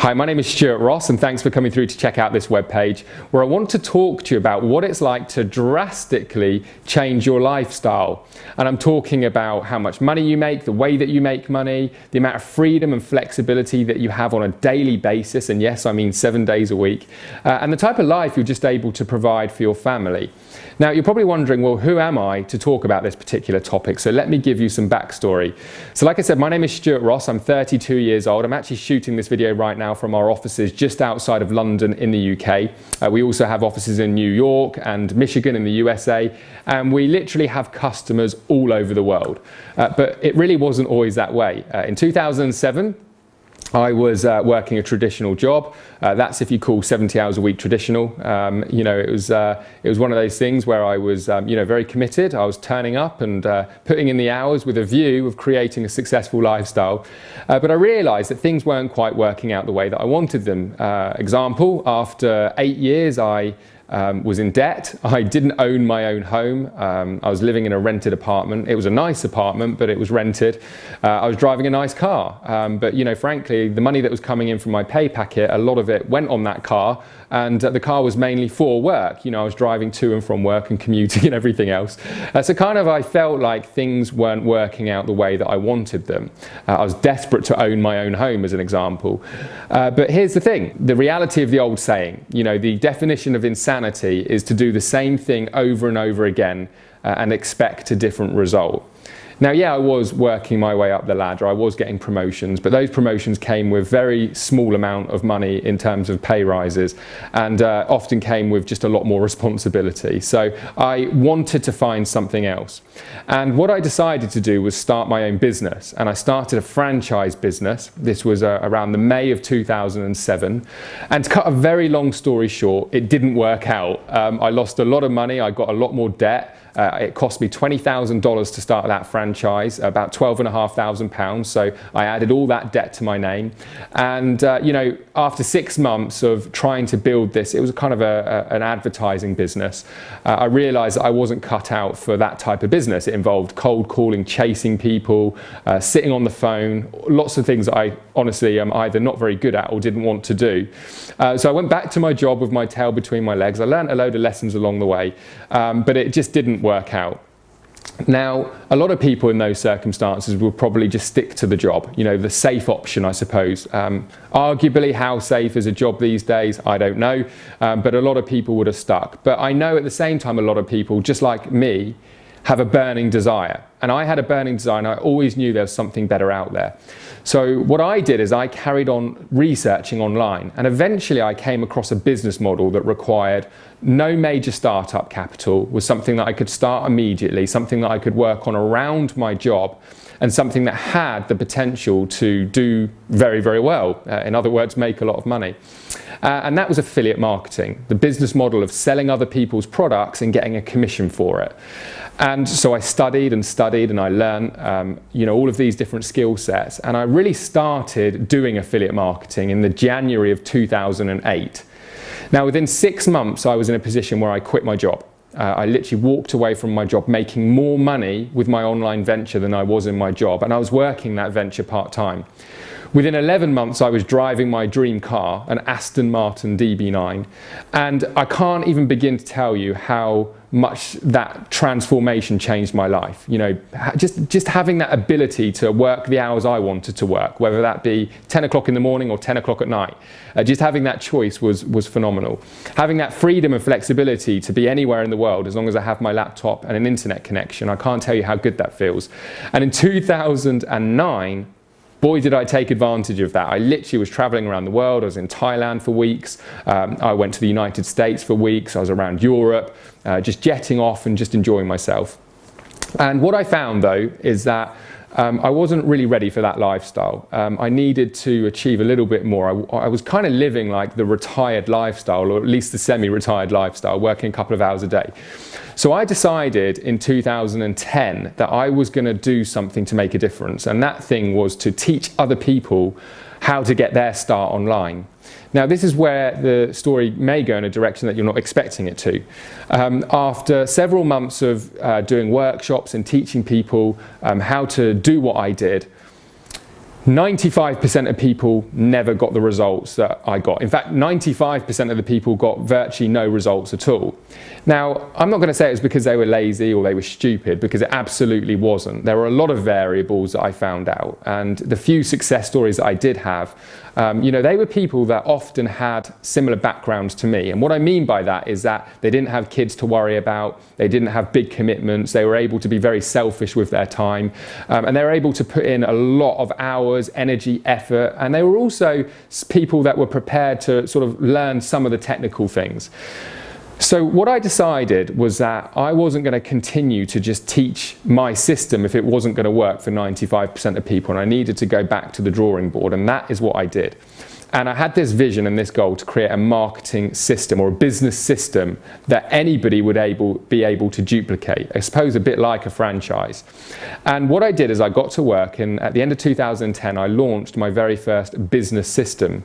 Hi, my name is Stuart Ross, and thanks for coming through to check out this webpage where I want to talk to you about what it's like to drastically change your lifestyle. And I'm talking about how much money you make, the way that you make money, the amount of freedom and flexibility that you have on a daily basis, and yes, I mean 7 days a week, and the type of life you're just able to provide for your family. Now, you're probably wondering, well, who am I to talk about this particular topic? So let me give you some backstory. So like I said, my name is Stuart Ross. I'm 32 years old. I'm actually shooting this video right now from our offices just outside of London in the UK. We also have offices in New York and Michigan in the USA, and we literally have customers all over the world. But it really wasn't always that way. In 2007, I was working a traditional job. That's if you call 70 hours a week traditional. You know, it was one of those things where I was, you know, very committed. I was turning up and putting in the hours with a view of creating a successful lifestyle. But I realized that things weren't quite working out the way that I wanted them. Example, after 8 years, I was in debt. I didn't own my own home. I was living in a rented apartment. It was a nice apartment, but it was rented. I was driving a nice car. But, you know, frankly, the money that was coming in from my pay packet, a lot of it went on that car. And the car was mainly for work. You know, I was driving to and from work and commuting and everything else. So kind of I felt like things weren't working out the way that I wanted them. I was desperate to own my own home, as an example. But here's the thing, the reality of the old saying, you know, the definition of insanity is to do the same thing over and over again and expect a different result. Now, yeah, I was working my way up the ladder, I was getting promotions, but those promotions came with very small amount of money in terms of pay rises, and often came with just a lot more responsibility. So I wanted to find something else. And what I decided to do was start my own business, and I started a franchise business. This was around the May of 2007. And to cut a very long story short, it didn't work out. I lost a lot of money, I got a lot more debt. It cost me $20,000 to start that franchise, about £12,500. So I added all that debt to my name. And, you know, after 6 months of trying to build this, it was kind of an advertising business. I realized that I wasn't cut out for that type of business. It involved cold calling, chasing people, sitting on the phone, lots of things that I honestly am either not very good at or didn't want to do. So I went back to my job with my tail between my legs. I learned a load of lessons along the way, but it just didn't work out. Now, a lot of people in those circumstances will probably just stick to the job, you know, the safe option, I suppose. Arguably, how safe is a job these days? I don't know, but a lot of people would have stuck. But I know at the same time, a lot of people, just like me, have a burning desire. And I had a burning desire, and I always knew there was something better out there. So what I did is I carried on researching online, and eventually I came across a business model that required no major startup capital, was something that I could start immediately, something that I could work on around my job, and something that had the potential to do very, very well. In other words, make a lot of money. And that was affiliate marketing, the business model of selling other people's products and getting a commission for it. And so I studied and studied, and I learned, you know, all of these different skill sets. And I really started doing affiliate marketing in the January of 2008. Now, within 6 months, I was in a position where I quit my job. I literally walked away from my job, making more money with my online venture than I was in my job. And I was working that venture part-time. Within 11 months, I was driving my dream car, an Aston Martin DB9. And I can't even begin to tell you how much that transformation changed my life. You know, just having that ability to work the hours I wanted to work, whether that be 10 o'clock in the morning or 10 o'clock at night. Just having that choice was phenomenal. Having that freedom and flexibility to be anywhere in the world as long as I have my laptop and an internet connection, I can't tell you how good that feels. And in 2009, boy, did I take advantage of that. I literally was traveling around the world. I was in Thailand for weeks. I went to the United States for weeks. I was around Europe, just jetting off and just enjoying myself. And what I found, though, is that I wasn't really ready for that lifestyle. I needed to achieve a little bit more. I was kind of living like the retired lifestyle, or at least the semi-retired lifestyle, working a couple of hours a day. So I decided in 2010 that I was going to do something to make a difference, and that thing was to teach other people how to get their start online. Now, this is where the story may go in a direction that you're not expecting it to. After several months of doing workshops and teaching people how to do what I did, 95% of people never got the results that I got. In fact, 95% of the people got virtually no results at all. Now, I'm not going to say it was because they were lazy or they were stupid, because it absolutely wasn't. There were a lot of variables that I found out, and the few success stories that I did have, they were people that often had similar backgrounds to me. And what I mean by that is that they didn't have kids to worry about, they didn't have big commitments, they were able to be very selfish with their time, and they were able to put in a lot of hours, energy, effort, and they were also people that were prepared to sort of learn some of the technical things. So what I decided was that I wasn't going to continue to just teach my system if it wasn't going to work for 95% of people, and I needed to go back to the drawing board, and that is what I did. And I had this vision and this goal to create a marketing system or a business system that anybody would be able to duplicate, I suppose a bit like a franchise. And what I did is I got to work, and at the end of 2010 I launched my very first business system.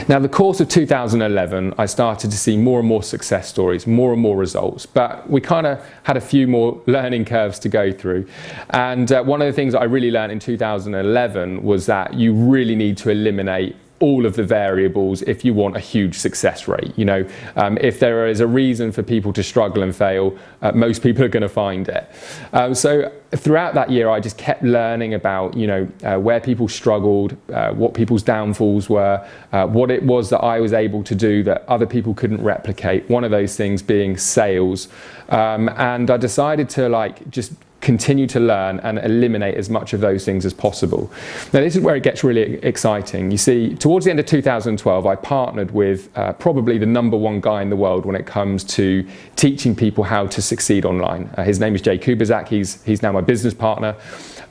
Now, the course of 2011, I started to see more and more success stories, more and more results, but we kind of had a few more learning curves to go through. And one of the things that I really learned in 2011 was that you really need to eliminate all of the variables if you want a huge success rate. If there is a reason for people to struggle and fail, most people are going to find it. So throughout that year, I just kept learning about, where people struggled, what people's downfalls were, what it was that I was able to do that other people couldn't replicate. One of those things being sales. And I decided to just continue to learn and eliminate as much of those things as possible. Now, this is where it gets really exciting. You see, towards the end of 2012, I partnered with probably the #1 guy in the world when it comes to teaching people how to succeed online. His name is Jay Kubizak. He's now my business partner.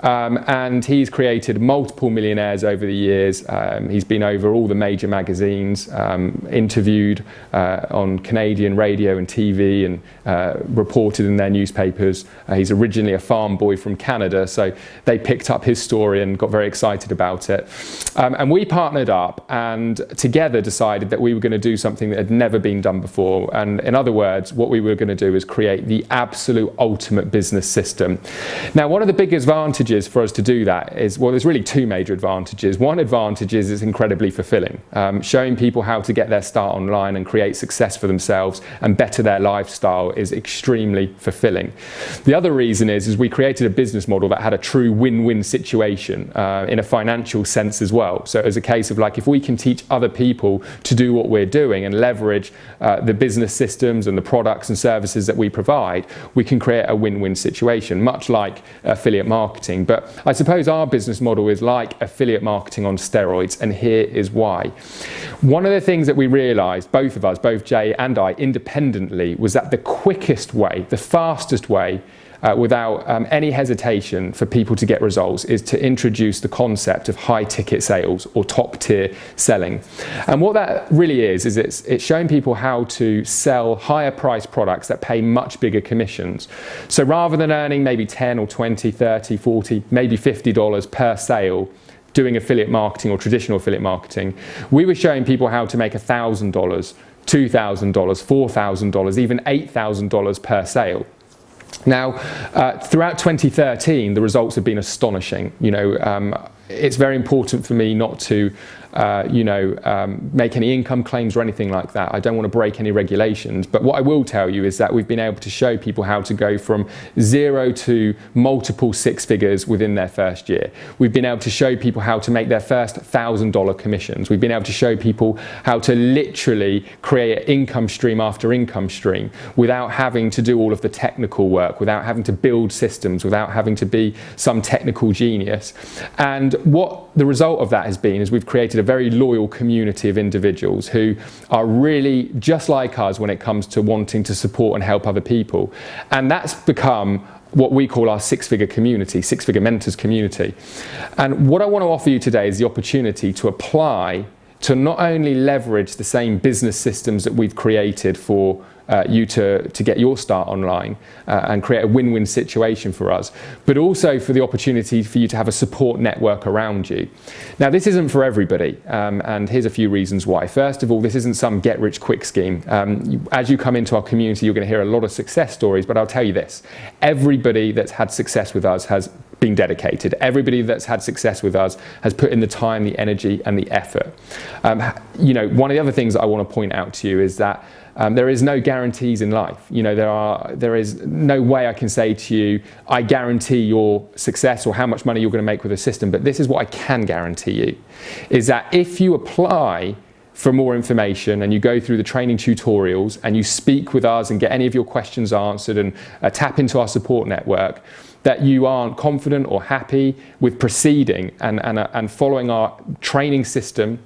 And he's created multiple millionaires over the years. He's been over all the major magazines, interviewed on Canadian radio and TV, and reported in their newspapers. He's originally a farm boy from Canada, so they picked up his story and got very excited about it. And we partnered up and together decided that we were going to do something that had never been done before. And in other words, what we were going to do is create the absolute ultimate business system. Now, one of the big advantages for us to do that is, well, there's really two major advantages. One advantage is it's incredibly fulfilling. Showing people how to get their start online and create success for themselves and better their lifestyle is extremely fulfilling. The other reason is we created a business model that had a true win-win situation in a financial sense as well. So it was a case of if we can teach other people to do what we're doing and leverage the business systems and the products and services that we provide, we can create a win-win situation, much like affiliate marketing. But I suppose our business model is like affiliate marketing on steroids, and here is why. One of the things that we realized, both of us, both Jay and I, independently, was that the quickest way, the fastest way, without any hesitation for people to get results, is to introduce the concept of high ticket sales or top tier selling. And what that really is it's showing people how to sell higher priced products that pay much bigger commissions. So rather than earning maybe 10 or 20, 30, 40, maybe $50 per sale, doing affiliate marketing or traditional affiliate marketing, we were showing people how to make $1,000, $2,000, $4,000, even $8,000 per sale. Now, throughout 2013, the results have been astonishing. It's very important for me not to make any income claims or anything like that. I don't want to break any regulations, but what I will tell you is that we've been able to show people how to go from 0 to multiple six figures within their first year. We've been able to show people how to make their first $1,000 commissions. We've been able to show people how to literally create income stream after income stream without having to do all of the technical work, without having to build systems, without having to be some technical genius. And what the result of that has been is we've created a very loyal community of individuals who are really just like us when it comes to wanting to support and help other people. And that's become what we call our six-figure community, six-figure mentors community. And what I want to offer you today is the opportunity to apply to not only leverage the same business systems that we've created for you to get your start online and create a win-win situation for us, but also for the opportunity for you to have a support network around you. Now, this isn't for everybody, and here's a few reasons why. First of all, this isn't some get-rich-quick scheme. As you come into our community, you're going to hear a lot of success stories, but I'll tell you this: everybody that's had success with us has been dedicated. Everybody that's had success with us has put in the time, the energy, and the effort. You know, one of the other things that I want to point out to you is that there is no guarantees in life. You know, there is no way I can say to you, I guarantee your success or how much money you're going to make with a system. But this is what I can guarantee you, is that if you apply for more information and you go through the training tutorials and you speak with us and get any of your questions answered and tap into our support network, that you aren't confident or happy with proceeding and following our training system,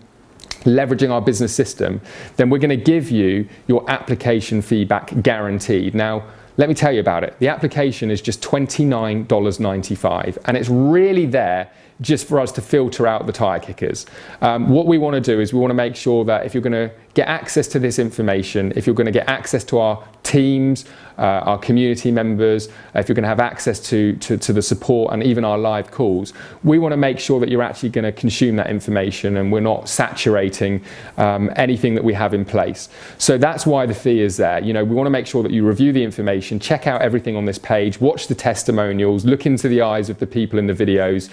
leveraging our business system, then we're going to give you your application feedback guaranteed. Now, let me tell you about it. The application is just $29.95, and it's really there just for us to filter out the tire kickers. What we want to do is we want to make sure that if you're going to get access to this information, if you're going to get access to our teams, our community members, if you're going to have access to the support and even our live calls, we want to make sure that you're actually going to consume that information and we're not saturating anything that we have in place. So that's why the fee is there. You know, we want to make sure that you review the information, check out everything on this page, watch the testimonials, look into the eyes of the people in the videos.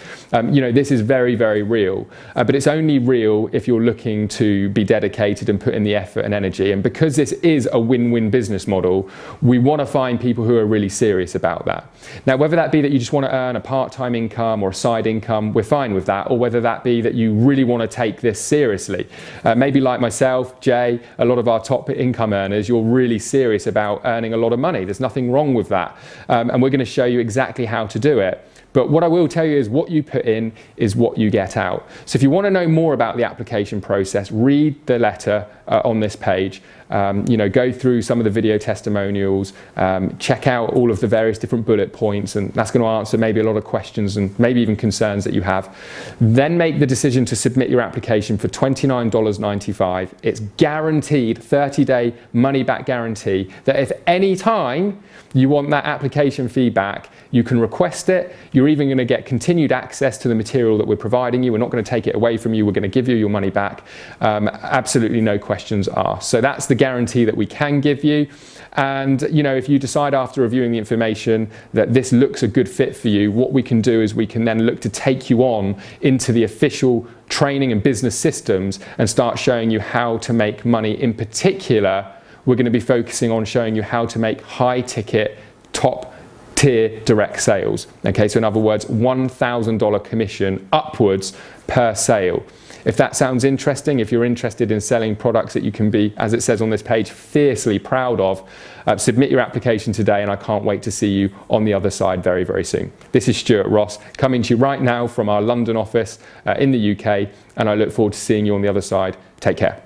You know, this is very, very real, but it's only real if you're looking to be dedicated and put in the effort and energy. And because this is a win-win business model, we want to find people who are really serious about that. Now, whether that be that you just want to earn a part-time income or a side income, we're fine with that, or whether that be that you really want to take this seriously. Maybe like myself, Jay, a lot of our top income earners, you're really serious about earning a lot of money. There's nothing wrong with that. And we're going to show you exactly how to do it. But what I will tell you is what you put in is what you get out. So if you want to know more about the application process, read the letter on this page. You know, go through some of the video testimonials, check out all of the various different bullet points, and that's going to answer maybe a lot of questions and maybe even concerns that you have. Then make the decision to submit your application for $29.95. It's guaranteed 30-day money-back guarantee that if any time you want that application feedback, you can request it. You're even going to get continued access to the material that we're providing you. We're not going to take it away from you. We're going to give you your money back. Absolutely no questions asked. So that's the guarantee that we can give you. And you know, if you decide after reviewing the information that this looks a good fit for you, what we can do is we can then look to take you on into the official training and business systems and start showing you how to make money. In particular, we're going to be focusing on showing you how to make high ticket, top tier direct sales. Okay, so in other words, $1,000 commission upwards per sale. If that sounds interesting, if you're interested in selling products that you can be, as it says on this page, fiercely proud of, submit your application today, and I can't wait to see you on the other side very, very soon. This is Stuart Ross coming to you right now from our London office in the UK, and I look forward to seeing you on the other side. Take care.